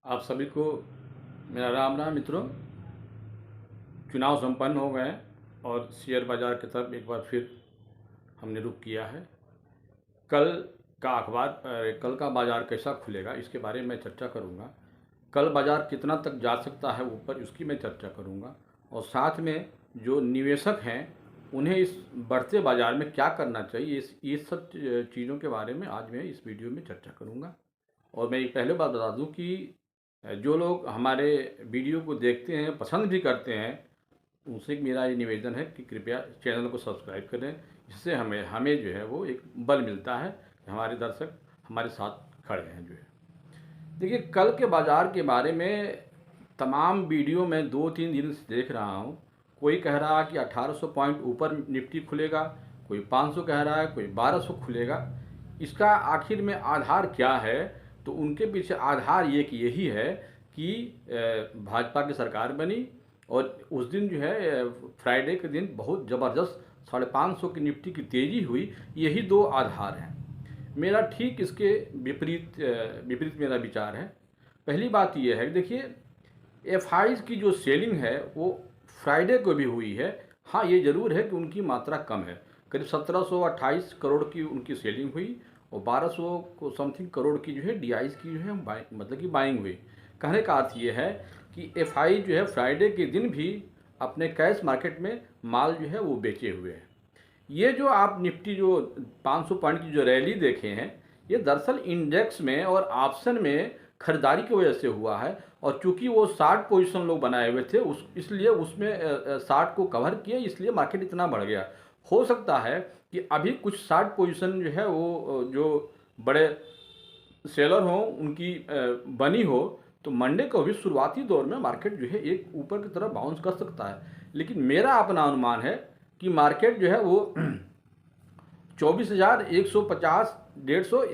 आप सभी को मेरा राम राम मित्रों। चुनाव संपन्न हो गए और शेयर बाज़ार की तरफ एक बार फिर हमने रुख किया है। कल कल का बाज़ार कैसा खुलेगा इसके बारे में मैं चर्चा करूंगा। कल बाज़ार कितना तक जा सकता है ऊपर, इसकी मैं चर्चा करूंगा। और साथ में जो निवेशक हैं उन्हें इस बढ़ते बाज़ार में क्या करना चाहिए, ये सब चीज़ों के बारे में आज मैं इस वीडियो में चर्चा करूंगा। और मैं एक पहले बात बता दूं कि जो लोग हमारे वीडियो को देखते हैं, पसंद भी करते हैं, उनसे मेरा ये निवेदन है कि कृपया चैनल को सब्सक्राइब करें। इससे हमें हमें जो है वो एक बल मिलता है कि हमारे दर्शक हमारे साथ खड़े हैं जो है। देखिए, कल के बाज़ार के बारे में तमाम वीडियो में 2-3 दिन से देख रहा हूँ। कोई कह रहा है कि 1800 पॉइंट ऊपर निफ्टी खुलेगा, कोई 500 कह रहा है, कोई 1200 खुलेगा। इसका आखिर में आधार क्या है? तो उनके पीछे आधार यही है कि भाजपा की सरकार बनी और उस दिन जो है फ्राइडे के दिन बहुत ज़बरदस्त 550 की निफ्टी की तेज़ी हुई। यही दो आधार हैं। मेरा ठीक इसके विपरीत मेरा विचार है। पहली बात यह है कि देखिए, एफआईज की जो सेलिंग है वो फ्राइडे को भी हुई है। हाँ, ये ज़रूर है कि उनकी मात्रा कम है। करीब 1728 करोड़ की उनकी सेलिंग हुई और 1200 को समथिंग करोड़ की जो है डीआईज की जो है मतलब कि बाइंग हुई। कहने का अर्थ ये है कि एफआई जो है फ्राइडे के दिन भी अपने कैश मार्केट में माल जो है वो बेचे हुए हैं। ये जो आप निफ्टी जो 500 पॉइंट की जो रैली देखे हैं, ये दरअसल इंडेक्स में और ऑप्शन में खरीदारी की वजह से हुआ है। और चूंकि वो 60 पोजीशन लोग बनाए हुए थे इसलिए उसमें 60 को कवर किया, इसलिए मार्केट इतना बढ़ गया। हो सकता है कि अभी कुछ 60 पोजीशन जो है वो जो बड़े सेलर हों उनकी बनी हो, तो मंडे को भी शुरुआती दौर में मार्केट जो है एक ऊपर की तरफ बाउंस कर सकता है। लेकिन मेरा अपना अनुमान है कि मार्केट जो है वो 24,150 150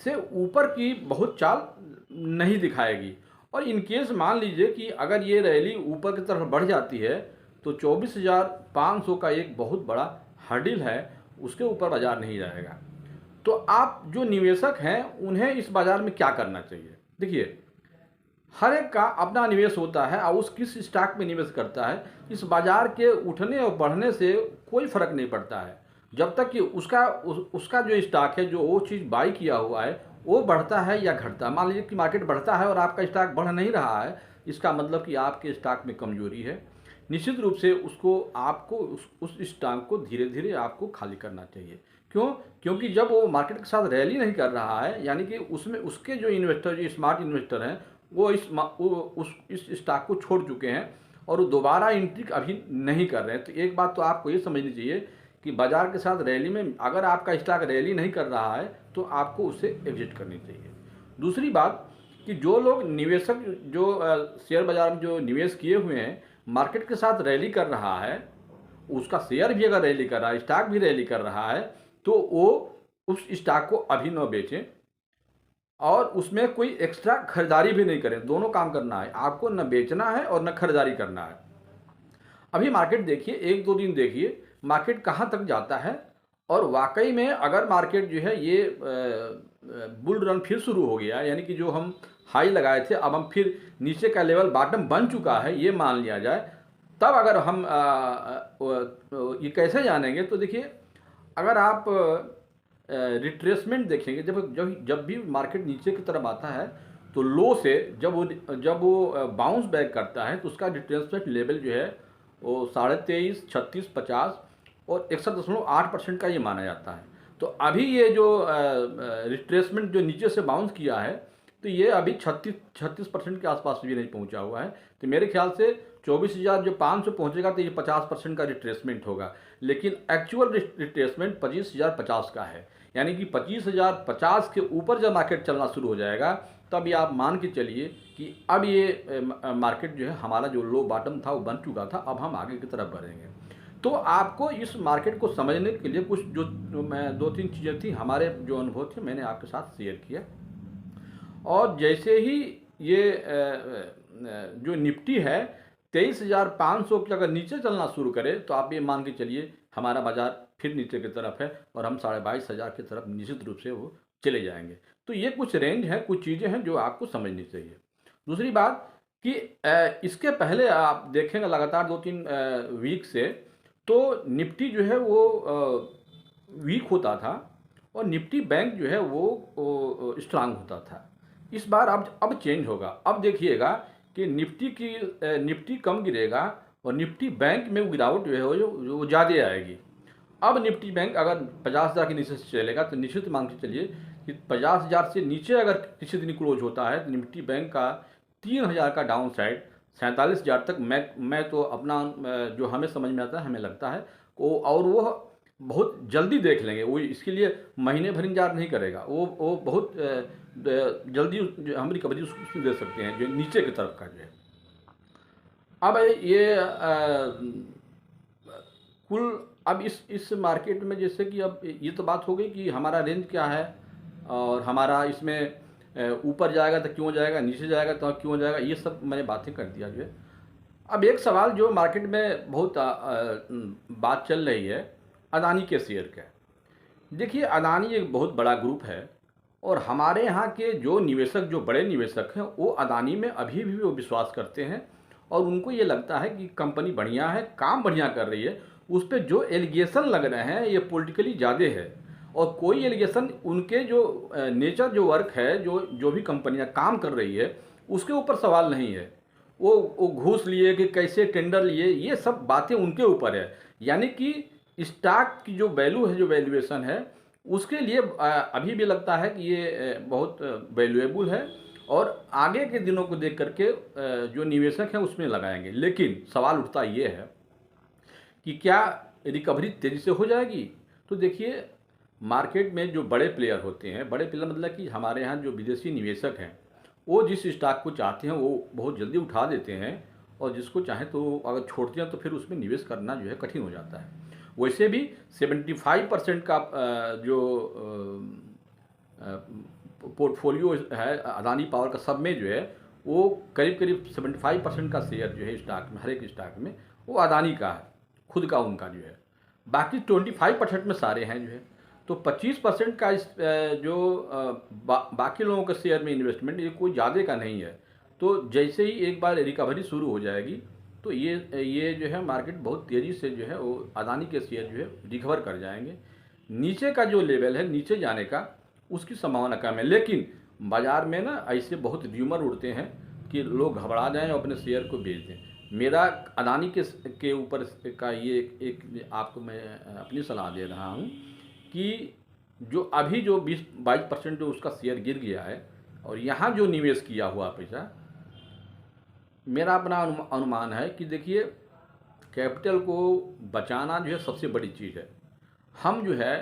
से ऊपर की बहुत चाल नहीं दिखाएगी। और इनकेस मान लीजिए कि अगर ये रैली ऊपर की तरफ बढ़ जाती है तो 24,500 का एक बहुत बड़ा हर्डिल है, उसके ऊपर बाजार नहीं जाएगा। तो आप जो निवेशक हैं उन्हें इस बाजार में क्या करना चाहिए? देखिए, हर एक का अपना निवेश होता है और उस किस स्टॉक में निवेश करता है, इस बाजार के उठने और बढ़ने से कोई फर्क नहीं पड़ता है। जब तक कि उसका जो स्टॉक है, जो वो चीज़ बाई किया हुआ है, वो बढ़ता है या घटता है। मान लीजिए कि मार्केट बढ़ता है और आपका स्टॉक बढ़ नहीं रहा है, इसका मतलब कि आपके स्टॉक में कमजोरी है। निश्चित रूप से उसको आपको उस स्टॉक को धीरे धीरे आपको खाली करना चाहिए। क्यों? क्योंकि जब वो मार्केट के साथ रैली नहीं कर रहा है, यानी कि उसमें उसके जो इन्वेस्टर, जो स्मार्ट इन्वेस्टर हैं, वो इस स्टॉक को छोड़ चुके हैं और वो दोबारा एंट्री अभी नहीं कर रहे हैं। तो एक बात तो आपको ये समझनी चाहिए कि बाजार के साथ रैली में अगर आपका स्टॉक रैली नहीं कर रहा है तो आपको उससे एग्जिट करनी चाहिए। दूसरी बात कि जो लोग निवेशक जो शेयर बाजार में जो निवेश किए हुए हैं, मार्केट के साथ रैली कर रहा है, उसका शेयर भी अगर रैली कर रहा है, स्टॉक भी रैली कर रहा है, तो वो उस स्टॉक को अभी न बेचें और उसमें कोई एक्स्ट्रा खरीदारी भी नहीं करें। दोनों काम करना है आपको, न बेचना है और न खरीदारी करना है। अभी मार्केट देखिए, 1-2 दिन देखिए मार्केट कहाँ तक जाता है। और वाकई में अगर मार्केट जो है ये बुल रन फिर शुरू हो गया, यानी कि जो हम हाई लगाए थे अब हम फिर नीचे का लेवल बॉटम बन चुका है, ये मान लिया जाए, तब अगर हम ये कैसे जानेंगे? तो देखिए, अगर आप रिट्रेसमेंट देखेंगे, जब भी मार्केट नीचे की तरफ आता है तो लो से जब वो बाउंस बैक करता है तो उसका रिट्रेसमेंट लेवल जो है वो 23.5, 36, 50 और 61.8% का ये माना जाता है। तो अभी ये जो रिट्रेसमेंट जो नीचे से बाउंस किया है, तो ये अभी 36% के आसपास भी नहीं पहुंचा हुआ है। तो मेरे ख्याल से 24,000 जो 500 पहुंचेगा तो ये 50% का रिट्रेसमेंट होगा। लेकिन एक्चुअल रिट्रेसमेंट 25,050 का है, यानी कि 25,050 के ऊपर जब मार्केट चलना शुरू हो जाएगा तब ये आप मान के चलिए कि अब ये मार्केट जो है, हमारा जो लो बॉटम था वो बन चुका था, अब हम आगे की तरफ बढ़ेंगे। तो आपको इस मार्केट को समझने के लिए कुछ जो मैं 2-3 चीज़ें थी, हमारे जो अनुभव थे, मैंने आपके साथ शेयर किया। और जैसे ही ये जो निफ्टी है 23,500 की अगर नीचे चलना शुरू करे तो आप ये मान के चलिए हमारा बाजार फिर नीचे की तरफ है और हम 22,500 की तरफ निश्चित रूप से वो चले जाएंगे। तो ये कुछ रेंज है, कुछ चीज़ें हैं जो आपको समझनी चाहिए। दूसरी बात कि इसके पहले आप देखेंगे लगातार 2-3 वीक से तो निफ्टी जो है वो वीक होता था और निफ्टी बैंक जो है वो स्ट्रांग होता था। इस बार अब चेंज होगा। अब देखिएगा कि निफ्टी कम गिरेगा और निफ्टी बैंक में वो गिरावट जो है वो ज़्यादा आएगी। अब निफ्टी बैंक अगर 50,000 के नीचे से चलेगा तो निश्चित मान के चलिए कि 50,000 से नीचे अगर किसी दिन क्लोज होता है तो निफ्टी बैंक का 3,000 का डाउन साइड 47,000 तक मैं तो अपना जो हमें समझ में आता है, हमें लगता है वो बहुत जल्दी देख लेंगे। वो इसके लिए महीने भर इंतजार नहीं करेगा। वो बहुत जल्दी जो हम रिकवरी उसमें दे सकते हैं जो नीचे की तरफ का जो है। अब ये कुल अब इस मार्केट में जैसे कि अब ये तो बात हो गई कि हमारा रेंज क्या है और हमारा इसमें ऊपर जाएगा तो क्यों जाएगा, नीचे जाएगा तो क्यों जाएगा, ये सब मैंने बातें कर दिया जो है। अब एक सवाल जो मार्केट में बहुत बात चल रही है अदानी के शेयर का। देखिए अदानी एक बहुत बड़ा ग्रुप है और हमारे यहाँ के जो निवेशक, जो बड़े निवेशक हैं, वो अदानी में अभी भी वो विश्वास करते हैं और उनको ये लगता है कि कंपनी बढ़िया है, काम बढ़िया कर रही है। उस पर जो एलिगेशन लग रहे हैं ये पॉलिटिकली ज़्यादा है और कोई एलिगेशन उनके जो नेचर जो वर्क है, जो भी कंपनियां काम कर रही है उसके ऊपर सवाल नहीं है। वो घूस लिए कि कैसे टेंडर लिए, ये सब बातें उनके ऊपर है। यानी कि स्टॉक की जो वैल्यू है, जो वैल्यूएशन है, उसके लिए अभी भी लगता है कि ये बहुत वैल्यूएबल है और आगे के दिनों को देख करके जो निवेशक हैं उसमें लगाएंगे। लेकिन सवाल उठता ये है कि क्या रिकवरी तेज़ी से हो जाएगी? तो देखिए मार्केट में जो बड़े प्लेयर होते हैं, बड़े प्लेयर मतलब कि हमारे यहाँ जो विदेशी निवेशक हैं, वो जिस स्टॉक को चाहते हैं वो बहुत जल्दी उठा देते हैं और जिसको चाहें तो अगर छोड़ते हैं तो फिर उसमें निवेश करना जो है कठिन हो जाता है। वैसे भी 75% का जो पोर्टफोलियो है अदानी पावर का, सब में जो है वो करीब करीब 75% का शेयर जो है स्टॉक में, हर एक स्टॉक में वो अदानी का है, खुद का उनका जो है। बाकी 25% में सारे हैं जो है। तो 25% का जो बाकी लोगों के शेयर में इन्वेस्टमेंट ये कोई ज़्यादा का नहीं है। तो जैसे ही एक बार रिकवरी शुरू हो जाएगी तो ये जो है मार्केट बहुत तेज़ी से जो है वो अदानी के शेयर जो है रिकवर कर जाएंगे। नीचे का जो लेवल है, नीचे जाने का, उसकी संभावना कम है। लेकिन बाज़ार में ना ऐसे बहुत र्यूमर उड़ते हैं कि लोग घबरा जाएं और अपने शेयर को बेच दें। मेरा अदानी के ऊपर का ये एक आपको मैं अपनी सलाह दे रहा हूँ कि जो अभी जो 20-22% जो उसका शेयर गिर गया है और यहाँ जो निवेश किया हुआ पैसा, मेरा अपना अनुमान है कि देखिए कैपिटल को बचाना जो है सबसे बड़ी चीज़ है। हम जो है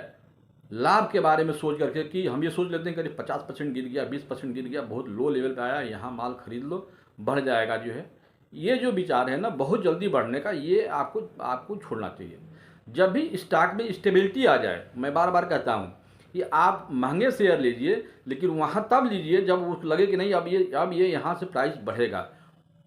लाभ के बारे में सोच करके कि हम ये सोच लेते हैं कि 50% गिर गया, 20% गिर गया, बहुत लो लेवल पे आया, यहाँ माल खरीद लो, बढ़ जाएगा जो है, ये जो विचार है ना बहुत जल्दी बढ़ने का, ये आपको छोड़ना चाहिए। जब भी स्टॉक में स्टेबिलिटी आ जाए, मैं बार बार कहता हूँ कि आप महंगे शेयर लीजिए लेकिन वहाँ तब लीजिए जब उसको लगे कि नहीं अब ये यहाँ से प्राइस बढ़ेगा।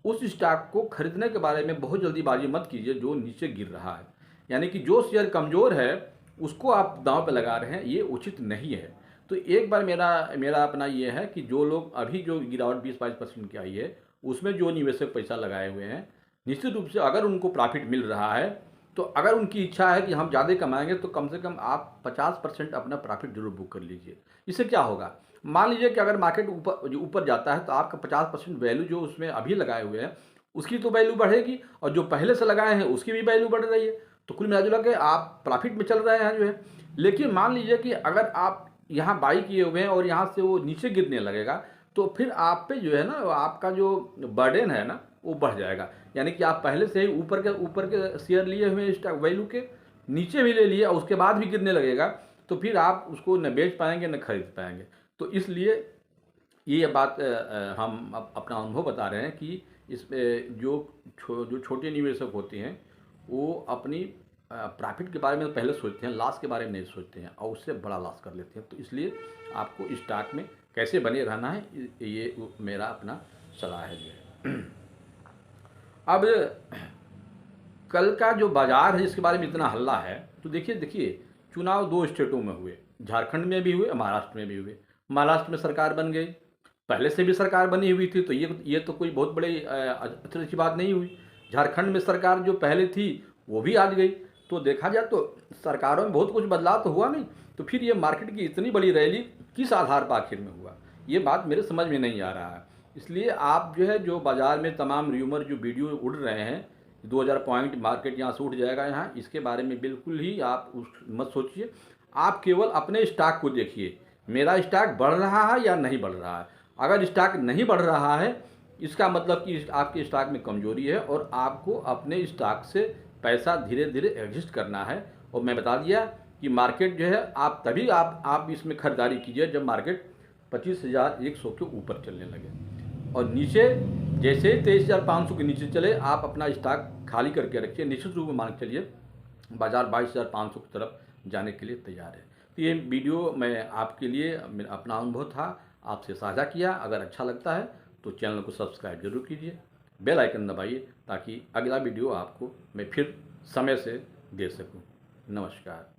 उस स्टॉक को खरीदने के बारे में बहुत जल्दीबाजी मत कीजिए जो नीचे गिर रहा है। यानी कि जो शेयर कमज़ोर है उसको आप दांव पे लगा रहे हैं, ये उचित नहीं है। तो एक बार मेरा अपना ये है कि जो लोग अभी जो गिरावट 20-22% की आई है उसमें जो निवेशक पैसा लगाए हुए हैं, निश्चित रूप से अगर उनको प्रॉफिट मिल रहा है तो अगर उनकी इच्छा है कि हम ज़्यादा कमाएंगे तो कम से कम आप 50% अपना प्रॉफिट जरूर बुक कर लीजिए। इससे क्या होगा, मान लीजिए कि अगर मार्केट ऊपर जाता है तो आपका 50% वैल्यू जो उसमें अभी लगाए हुए हैं उसकी तो वैल्यू बढ़ेगी और जो पहले से लगाए हैं उसकी भी वैल्यू बढ़ रही है। तो कुल मिला जुला के आप प्रॉफिट में चल रहे हैं जो है। लेकिन मान लीजिए कि अगर आप यहाँ बाई किए हुए हैं और यहाँ से वो नीचे गिरने लगेगा तो फिर आप पे जो है ना आपका जो बर्डन है ना वो बढ़ जाएगा। यानी कि आप पहले से ही ऊपर के शेयर लिए हुए स्टॉक वैल्यू के, नीचे भी ले लिए और उसके बाद भी गिरने लगेगा तो फिर आप उसको न बेच पाएंगे न खरीद पाएंगे। तो इसलिए ये बात हम अपना अनुभव बता रहे हैं कि इसमें जो छोटे निवेशक होते हैं वो अपनी प्रॉफिट के बारे में पहले सोचते हैं, लॉस के बारे में नहीं सोचते हैं और उससे बड़ा लॉस कर लेते हैं। तो इसलिए आपको स्टॉक में कैसे बने रहना है, ये मेरा अपना सलाह है जो है। अब कल का जो बाजार है जिसके बारे में इतना हल्ला है, तो देखिए चुनाव 2 स्टेटों में हुए, झारखंड में भी हुए, महाराष्ट्र में भी हुए। महाराष्ट्र में सरकार बन गई पहले से भी सरकार बनी हुई थी, तो ये तो कोई बहुत बड़ी अच्छी बात नहीं हुई। झारखंड में सरकार जो पहले थी वो भी आ गई, तो देखा जाए तो सरकारों में बहुत कुछ बदलाव तो हुआ नहीं। तो फिर ये मार्केट की इतनी बड़ी रैली किस आधार पर आखिर में हुआ, ये बात मेरे समझ में नहीं आ रहा है। इसलिए आप जो है, जो बाज़ार में तमाम र्यूमर जो वीडियो उड़ रहे हैं, 2000 पॉइंट मार्केट यहाँ से उठ जाएगा, यहाँ इसके बारे में बिल्कुल ही आप मत सोचिए। आप केवल अपने स्टॉक को देखिए, मेरा स्टॉक बढ़ रहा है या नहीं बढ़ रहा है। अगर स्टॉक नहीं बढ़ रहा है, इसका मतलब कि आपके स्टॉक में कमजोरी है और आपको अपने स्टॉक से पैसा धीरे धीरे एग्जिस्ट करना है। और मैं बता दिया कि मार्केट जो है, आप तभी आप इसमें खरीदारी कीजिए जब मार्केट 25,100 के ऊपर चलने लगे, और नीचे जैसे ही 23,500 के नीचे चले आप अपना स्टॉक खाली करके रखिए। निश्चित रूप में मान के चलिए बाजार 22,500 की तरफ जाने के लिए तैयार है। तो ये वीडियो मैं आपके लिए अपना अनुभव था आपसे साझा किया। अगर अच्छा लगता है तो चैनल को सब्सक्राइब जरूर कीजिए, बेल आइकन दबाइए, ताकि अगला वीडियो आपको मैं फिर समय से दे सकूं। नमस्कार।